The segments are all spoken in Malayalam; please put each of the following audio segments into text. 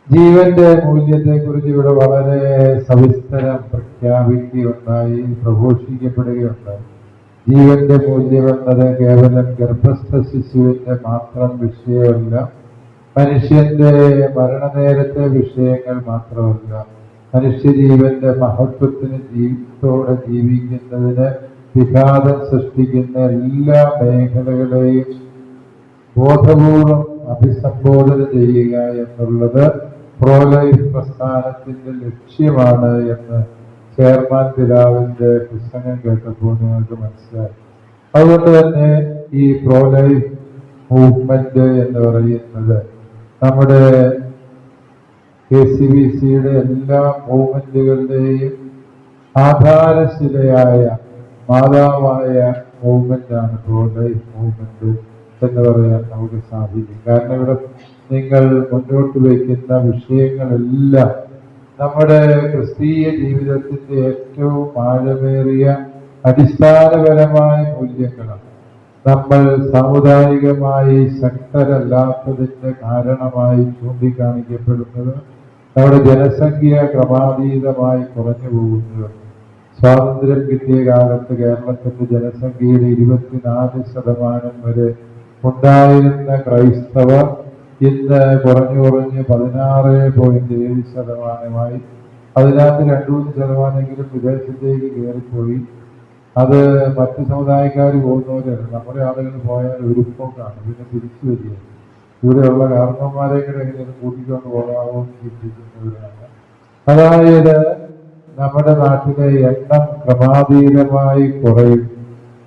ജീവന്റെ മൂല്യത്തെക്കുറിച്ച് ഇവിടെ വളരെ സവിസ്തരം പ്രഖ്യാപിക്കുകയുണ്ടായി, പ്രഘോഷിക്കപ്പെടുകയുണ്ടായി. ജീവന്റെ മൂല്യം എന്നത് കേവലം ഗർഭസ്ഥ ശിശുവിന്റെ മാത്രം വിഷയമല്ല, മനുഷ്യന്റെ മരണനേരത്തെ വിഷയങ്ങൾ മാത്രമല്ല, മനുഷ്യജീവന്റെ മഹത്വത്തിന് ജീവിതത്തോടെ ജീവിക്കുന്നതിന് വിഘാതം സൃഷ്ടിക്കുന്ന എല്ലാ മേഖലകളെയും ബോധപൂർവം അഭിസംബോധന ചെയ്യുക എന്നുള്ളത് പ്രോലൈഫ് പ്രസ്ഥാനത്തിന്റെ ലക്ഷ്യമാണ് എന്ന് ചെയർമാൻ പിതാവിന്റെ പുസ്തകം കേട്ടപ്പോൾ നിങ്ങൾക്ക് മനസ്സിലായി. അതുകൊണ്ട് തന്നെ ഈ പ്രോലൈഫ് മൂവ്മെന്റ് എന്ന് പറയുന്നത് നമ്മുടെ KCVCയുടെ എല്ലാ മൂവ്മെന്റുകളുടെയും ആധാരശിലയായ മാതാവായ മൂവ്മെന്റാണ് പ്രോലൈഫ് മൂവ്മെന്റ് എന്ന് പറയാൻ നമുക്ക് സാധിക്കും. കാരണം ഇവിടെ നിങ്ങൾ മുന്നോട്ട് വയ്ക്കുന്ന വിഷയങ്ങളെല്ലാം നമ്മുടെ ക്രിസ്തീയ ജീവിതത്തിന്റെ ഏറ്റവും ആഴമേറിയ അടിസ്ഥാനപരമായ മൂല്യങ്ങളാണ്. നമ്മൾ സാമുദായികമായി ശക്തരല്ലാത്തതിന്റെ കാരണമായി ചൂണ്ടിക്കാണിക്കപ്പെടുന്നത് നമ്മുടെ ജനസംഖ്യ ക്രമാതീതമായി കുറഞ്ഞു പോകുന്നത്. സ്വാതന്ത്ര്യം കിട്ടിയ കാലത്ത് കേരളത്തിന്റെ ജനസംഖ്യയുടെ 24% വരെ ഉണ്ടായിരുന്ന ക്രൈസ്തവർ ഇന്ന് കുറഞ്ഞു 16.7%. അതിനകത്ത് 2-3% വിദേശത്തേക്ക് കയറിപ്പോയി. അത് മറ്റ് സമുദായക്കാർ പോകുന്നവരല്ല, നമ്മുടെ ആളുകൾ പോയാൽ ഒരുക്കമാണ്, പിന്നെ തിരിച്ചു വരിക. ഇവിടെയുള്ള കാരണവന്മാരെ കൂടെ എങ്ങനെയാണ് കൂട്ടിക്കൊണ്ട് പോകാമോ എന്ന് ചിന്തിക്കുന്നവരാണ്. അതായത് നമ്മുടെ നാട്ടിലെ എണ്ണം ക്രമാതീതമായി കുറയും.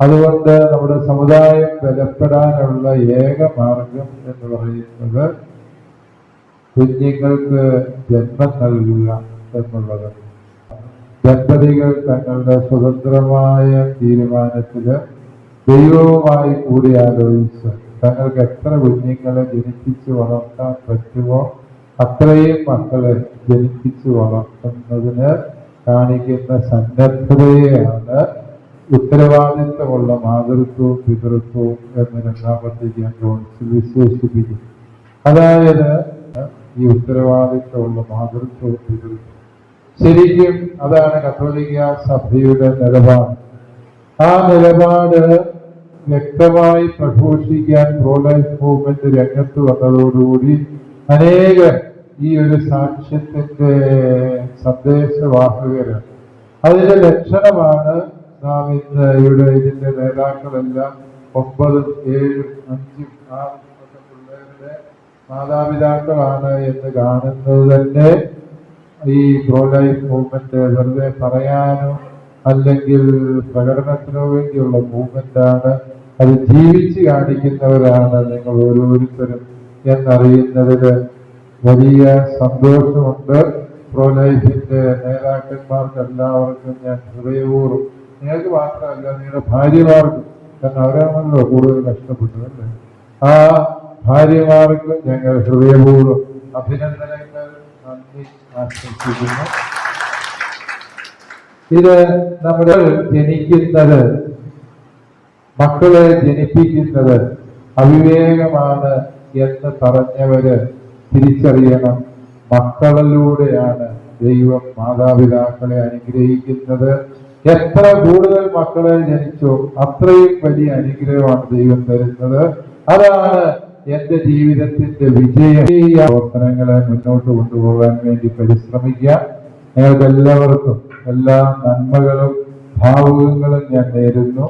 അതുകൊണ്ട് നമ്മുടെ സമുദായം ബലപ്പെടാനുള്ള ഏക മാർഗം എന്ന് പറയുന്നത് കുഞ്ഞുങ്ങൾക്ക് ജന്മം നൽകുക എന്നുള്ളത്. ദമ്പതികൾ തങ്ങളുടെ സ്വതന്ത്രമായ തീരുമാനത്തില് ദൈവവുമായി കൂടിയാലോചിച്ച് തങ്ങൾക്ക് എത്ര കുഞ്ഞുങ്ങളെ ജനിപ്പിച്ച് വളർത്താൻ പറ്റുമോ അത്രയും മക്കളെ ജനിപ്പിച്ച് വളർത്തുന്നതിന് കാണിക്കുന്ന സന്നദ്ധതയെയാണ് ഉത്തരവാദിത്വമുള്ള മാതൃത്വവും പിതൃത്വവും എന്ന് രണ്ടാമത്തെ കൗൺസിൽ വിശേഷിപ്പിക്കും. അതായത് ഈ ഉത്തരവാദിത്വമുള്ള മാതൃത്വവും പിതൃത്വവും ശരിക്കും അതാണ് കത്തോലിക്ക സഭയുടെ നിലപാട്. ആ നിലപാട് വ്യക്തമായി പ്രഘോഷിക്കാൻ പ്രോലൈഫ് മൂവ്മെന്റ് രംഗത്ത് വന്നതോടുകൂടി അനേകം ഈ ഒരു സാക്ഷ്യത്തിന്റെ സന്ദേശവാഹകരാണ്. അതിന്റെ ലക്ഷണമാണ് നാം ഇന്ന് ഇവിടെ ഇതിന്റെ നേതാക്കളെല്ലാം 9, 7, 5, 6 പിള്ളേരുടെ മാതാപിതാക്കളാണ് എന്ന് കാണുന്നത് തന്നെ ഈ പ്രോലൈഫ് മൂവ്മെന്റ് വെറുതെ പറയാനോ അല്ലെങ്കിൽ പ്രകടനത്തിനോ വേണ്ടിയുള്ള മൂവ്മെന്റാണ്. അത് ജീവിച്ച് കാണിക്കുന്നവരാണ് നിങ്ങൾ ഓരോരുത്തരും എന്നറിയുന്നതിൽ വലിയ സന്തോഷമുണ്ട്. പ്രോലൈഫിന്റെ നേതാക്കന്മാർക്ക് എല്ലാവർക്കും ഞാൻ ഹൃദയപൂർവ്വം, നിങ്ങൾക്ക് മാത്രമല്ല നിങ്ങളുടെ ഭാര്യമാർക്കും, കാരണം അവരാണല്ലോ കൂടുതൽ കഷ്ടപ്പെട്ടത് അല്ലേ, ആ ഭാര്യമാർക്കും ഞങ്ങൾ ഹൃദയപൂർവ്വം അഭിനന്ദനങ്ങൾ, നന്ദി ആശംസിക്കുന്നു. ഇത് നമ്മുടെ ജനിക്കുന്നത്, മക്കളെ ജനിപ്പിക്കുന്നത് അവിവേകമാണ് എന്ന് പറഞ്ഞവര് തിരിച്ചറിയണം. മക്കളിലൂടെയാണ് ദൈവം മാതാപിതാക്കളെ അനുഗ്രഹിക്കുന്നത്. എത്ര കൂടുതൽ മക്കളെ ജനിച്ചോ അത്രയും വലിയ അനുഗ്രഹമാണ് ദൈവം തരുന്നത്. അതാണ് എന്റെ ജീവിതത്തിന്റെ വിജയം. ഈ പ്രവർത്തനങ്ങളെ മുന്നോട്ട് കൊണ്ടുപോകാൻ വേണ്ടി പരിശ്രമിക്കുക. നിങ്ങൾക്ക് എല്ലാവർക്കും എല്ലാ നന്മകളും ഭാവുകങ്ങളും ഞാൻ നേരുന്നു.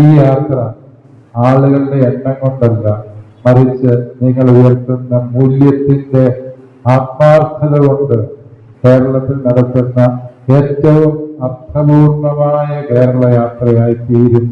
ഈ യാത്ര ആളുകളുടെ എണ്ണം കൊണ്ടല്ല, മറിച്ച് നിങ്ങൾ ഉയർത്തുന്ന മൂല്യത്തിന്റെ ആത്മാർത്ഥത കൊണ്ട് കേരളത്തിൽ നടത്തുന്ന ഏറ്റവും അർത്ഥപൂർണമായ കേരള യാത്രയായി തീരും